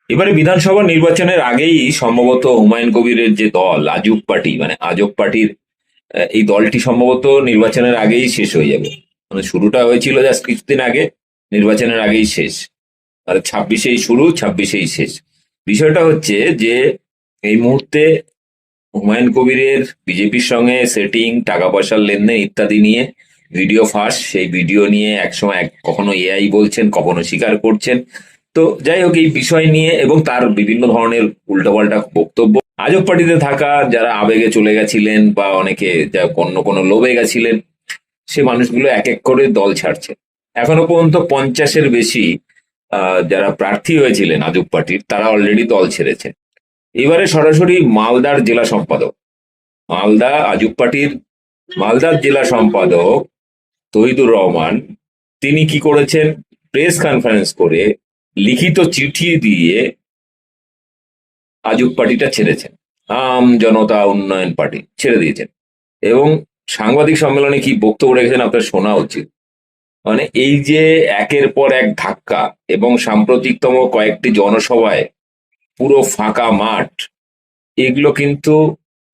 এবারে বিধানসভা নির্বাচনের আগেই সম্ভবত হুমায়ুন কবিরের যে দল আজব পার্টি, মানে আজব পার্টির এই দলটি সম্ভবত নির্বাচনের আগেই শেষ হয়ে যাবে। মানে শুরুটা হয়েছিল জাস্ট কিছুদিন আগে, নির্বাচনের আগেই শেষ। আর 26-এই শুরু, 26-এই শেষ। বিষয়টা হচ্ছে যে এই মুহূর্তে হুমায়ুন কবিরের বিজেপির সঙ্গে সেটিং, টাকা পয়সার লেনদেন ইত্যাদি নিয়ে ভিডিও ফাঁস। সেই ভিডিও নিয়ে একসময় কখনো এআই বলছেন, কখনো স্বীকার করছেন। তো যাই হোক, এই বিষয় নিয়ে এবং তার বিভিন্ন ধরনের উল্টোপাল্টা বক্তব্য, আজব পার্টিতে থাকা যারা আবেগে চলে গেছিলেন বা অনেকে যা অন্য কোনো লোভে গেছিলেন, সে মানুষগুলো এক এক করে দল ছাড়ছে। এখনো পর্যন্ত 50-এর বেশি যারা প্রার্থী হয়েছিলেন আজব পার্টির, তারা অলরেডি দল ছেড়েছে। এবারে সরাসরি মালদার জেলা সম্পাদক, মালদা আজব পার্টির মালদার জেলা সম্পাদক তহিদুর রহমান, তিনি কি করেছেন, প্রেস কনফারেন্স করে লিখিত চিঠি দিয়ে আজব পার্টিটা ছেড়েছেন, আম জনতা উন্নয়ন পার্টি ছেড়ে দিয়েছেন। এবং সাংবাদিক সম্মেলনে কি বক্তব্য রেখেছেন আপনার শোনা উচিত। মানে এই যে একের পর এক ধাক্কা এবং সাম্প্রতিকতম কয়েকটি জনসভায় পুরো ফাঁকা মাঠ, এগুলো কিন্তু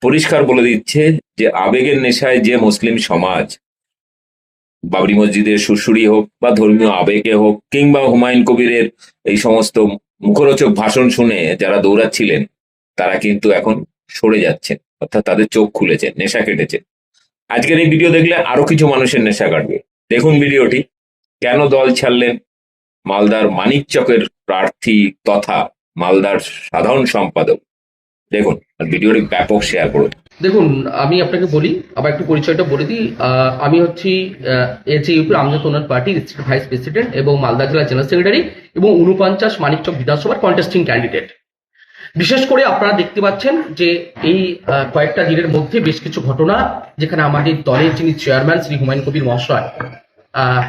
পরিষ্কার বলে দিচ্ছে যে আবেগের নেশায় যে মুসলিম সমাজ, বাবরি মসজিদের সুরসুরি হোক বা ধর্মীয় আবেগে হোক কিংবা হুমায়ুন কবিরের এই সমস্ত মুখরোচক ভাষণ শুনে যারা দৌড়াচ্ছিলেন, তারা কিন্তু এখন সরে যাচ্ছেন, অর্থাৎ তাদের চোখ খুলেছে, নেশা কেটেছে। আজকের এই ভিডিও দেখলে আরো কিছু মানুষের নেশা কাটবে। দেখুন ভিডিওটি, কেন দল ছাড়লেন মালদার মানিকচকের প্রার্থী তথা মালদার সাধারণ সম্পাদক। দেখুন, আর ভিডিওটি ব্যাপক শেয়ার করুন। দেখুন, আমি আপনাকে বলি, আবার একটু পরিচয়টা বলে দিই। আমি হচ্ছি এজেইউপি আমজাদ উন্নয়ন পার্টির ডিস্ট্রিক্ট ভাইস প্রেসিডেন্ট এবং মালদা জেলা জেনারেল সেক্রেটারি এবং 49 মানিকচক বিধানসভার কন্টেস্টিং ক্যান্ডিডেট। বিশেষ করে আপনারা দেখতে পাচ্ছেন যে এই কয়েকটা দিনের মধ্যে বেশ কিছু ঘটনা, যেখানে আমাদের দলের যিনি চেয়ারম্যান শ্রী হুমায়ুন কবির মহাশয়,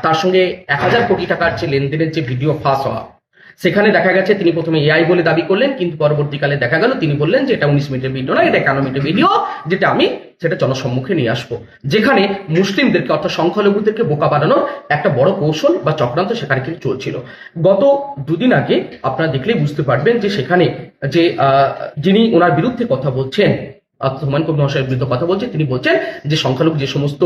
তার সঙ্গে 1000 কোটি টাকার যে লেনদেনের যে ভিডিও ফাঁস হওয়া, সেখানে দেখা গেছে তিনি প্রথমে এআই বলে দাবি করলেন, কিন্তু পরবর্তীকালে দেখা গেল তিনি বললেন যে এটা 19 মিনিটের ভিডিও না, এটা 51 মিনিটের ভিডিও, যেটা আমি সেটা জনসম্মুখে নিয়ে আসবো। যেখানে মুসলিমদেরকে অর্থাৎ সংখ্যালঘুদেরকে বোকা বানানোর একটা বড় কৌশল বা চক্রান্ত সেখানে কিন্তু চলছিল। গত দুদিন আগে আপনারা দেখলেই বুঝতে পারবেন যে সেখানে যে যিনি ওনার বিরুদ্ধে কথা বলছেন, হুমায়ুন কবির মহাশয়ের বিরুদ্ধে কথা বলছে, তিনি বলছেন যে সংখ্যালঘু যে সমস্ত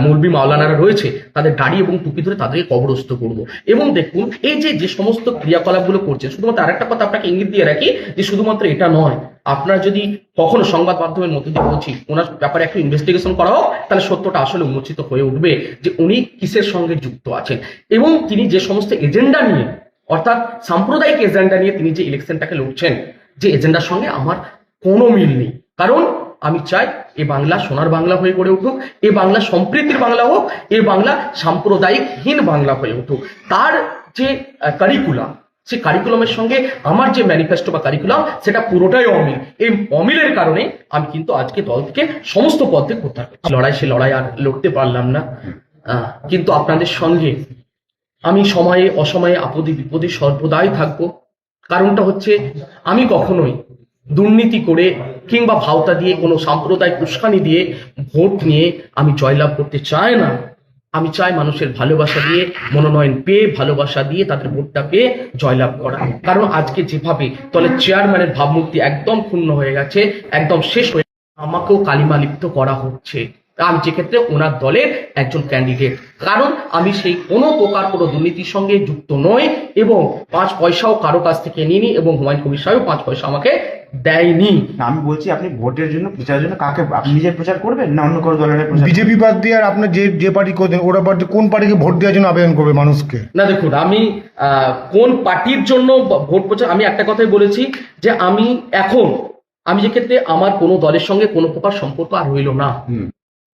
মৌলবি মাওলানারা রয়েছে তাদের দাড়ি এবং টুপি ধরে তাদেরকে কবরস্থ করবো। এবং দেখুন এই যে যে সমস্ত ক্রিয়াকলাপগুলো করছে, শুধুমাত্র আরেকটা কথা আপনাকে ইঙ্গিত দিয়ে রাখি যে শুধুমাত্র এটা নয়, আপনারা যদি কখনো সংবাদ মাধ্যমের মধ্যে দিয়ে বলছি ওনার ব্যাপারে একটু ইনভেস্টিগেশন করা হোক, তাহলে সত্যটা আসলে উন্মোচিত হয়ে উঠবে যে উনি কিসের সঙ্গে যুক্ত আছেন এবং তিনি যে সমস্ত এজেন্ডা নিয়ে, অর্থাৎ সাম্প্রদায়িক এজেন্ডা নিয়ে তিনি যে ইলেকশনটাকে লড়ছেন, যে এজেন্ডার সঙ্গে আমার কোনো মিল নেই। কারণ আমি চাই এ বাংলা সোনার বাংলা হয়ে গড়ে উঠুক, এ বাংলা সম্প্রীতির বাংলা হোক, এ বাংলা সাম্প্রদায়িকহীন বাংলা হয়ে উঠুক। তার যে কারিকুলাম, সেই কারিকুলামের সঙ্গে আমার যে ম্যানিফেস্টো বা কারিকুলাম, সেটা পুরোটাই অমিল। এই অমিলের কারণে আমি কিন্তু আজকে দল থেকে সমস্ত পদ থেকে প্রত্যাহার করছি। সে লড়াই আর লড়তে পারলাম না, কিন্তু আপনাদের সঙ্গে আমি সময়ে অসময়ে আপদে বিপদে সর্বদাই থাকবো। কারণটা হচ্ছে আমি কখনোই দুর্নীতি করে কিংবা ভাওতা দিয়ে কোনো সাম্প্রদায়িক উস্কানি দিয়ে ভোট নিয়ে আমি জয়লাভ করতে চাই না। আমি চাই মানুষের ভালোবাসা দিয়ে মনোনয়ন পেয়ে, ভালোবাসা দিয়ে তাদের ভোটটা পেয়ে জয়লাভ করা। কারণ আজকে যেভাবে দলের চেয়ারম্যানের ভাবমূর্তি একদম ক্ষুণ্ণ হয়ে গেছে, একদম শেষ হয়ে, আমাকেও কালিমা লিপ্ত করা হচ্ছে। আমি যে ক্ষেত্রে ওনার দলের একজন ক্যান্ডিডেট, কারণ আমি সেই কোনো প্রকার কোনো দুর্নীতির সঙ্গে যুক্ত নই এবং 5 পয়সাও কারো কাছ থেকে নিইনি এবং হুমায়ুন কবির সাহেব 5 পয়সা আমাকে দেয়নি। আমি বলছি আপনি ভোটের জন্য প্রচারের জন্য কাকে, আপনি নিজের প্রচার করবেন না অন্য কোনো দলের প্রচার? বিজেপি বাদ দিয়ে আর আপনার যে পার্টি করবেন, ওরা পার্টি কোন পার্টিকে ভোট দেওয়ার জন্য আবেদন করবে মানুষকে? না দেখুন, আমি কোন পার্টির জন্য ভোট প্রচার, আমি একটা কথাই বলেছি যে আমি যে ক্ষেত্রে আমার কোনো দলের সঙ্গে কোনো প্রকার সম্পর্ক আর রইল না,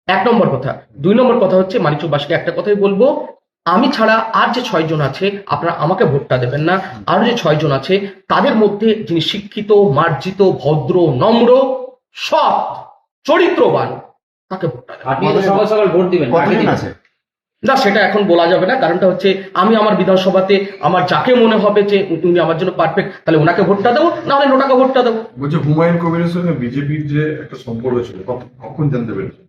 1 নম্বর কথা। 2 নম্বর কথা হচ্ছে মানিকচকবাসীকে একটা কথাই বলবো, আমি ছাড়া আর যে 6 জন আছে আপনারা আমাকে ভোটটা দেবেন না। আরো যে 6 জন আছে তাদের মধ্যে যিনি শিক্ষিত, মার্জিত, ভদ্র, নম্র, সৎ, চরিত্রবান, তাকে ভোটটা দেবেন। আপনি তো সকাল সকাল ভোট দিবেন, কতদিন আছে? না, সেটা এখন বলা যাবে না। কারণটা হচ্ছে আমি আমার বিধানসভাতে আমার যাকে মনে হবে যে উনি আমার জন্য পারফেক্ট, তাহলে ওনাকে ভোটটা দেবো, নাহলে নোটাকে ভোটটা দেবো। বলছে হুমায়ুন কবিরের সঙ্গে বিজেপির যে একটা সম্পর্ক ছিল, কখন জানতে পেরেছেন?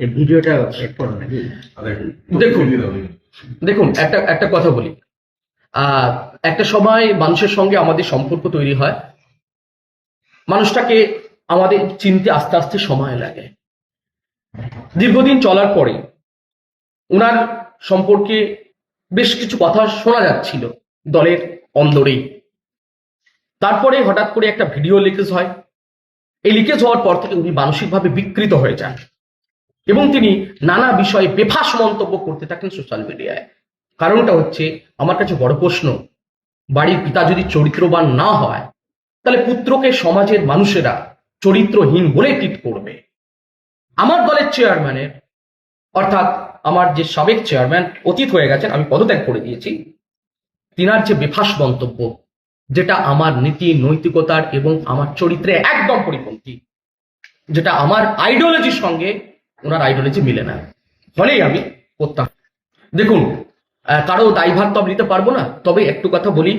এই ভিডিওটা চেক করুন নাকি? দেখুন একটা কথা বলি, একটা সময় মানুষের সঙ্গে আমাদের সম্পর্ক তৈরি হয়, মানুষটাকে আমাদের চিনতে আস্তে আস্তে সময় লাগে। দীর্ঘদিন চলার পরে ওনার সম্পর্কে বেশ কিছু কথা শোনা যাচ্ছিল দলের অন্দরেই। তারপরে হঠাৎ করে একটা ভিডিও লিকেজ হয়। এই লিকেজ হওয়ার পর থেকে উনি মানসিকভাবে বিকৃত হয়ে যান এবং তিনি নানা বিষয়ে বেফাঁস মন্তব্য করতে থাকেন সোশ্যাল মিডিয়ায়। কারণটা হচ্ছে, আমার কাছে বড় প্রশ্ন, বাড়ির পিতা যদি চরিত্রবান না হয় তাহলে পুত্রকে সমাজের মানুষেরা চরিত্রহীন বলে ট্রিট করবে। আমার দলের চেয়ারম্যানের, অর্থাৎ আমার যে সাবেক চেয়ারম্যান অতীত হয়ে গেছেন, আমি পদত্যাগ করে দিয়েছি, তিনার যে বেফাঁস মন্তব্য, যেটা আমার নীতি নৈতিকতার এবং আমার চরিত্রে একদম পরিপন্থী, যেটা আমার আইডিওলজির সঙ্গে ওনার আইডিওলজি মিলে না, ফলেই আমি প্রত্যাখ্যান। দেখুন, কারো দায়ভার তো আমি নিতে পারবো না, তবে একটু কথা বলি,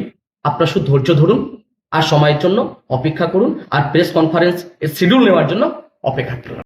আপনারা শুধু ধৈর্য ধরুন আর সময়ের জন্য অপেক্ষা করুন, আর প্রেস কনফারেন্স এর শিডিউল নেওয়ার জন্য অপেক্ষা করুন।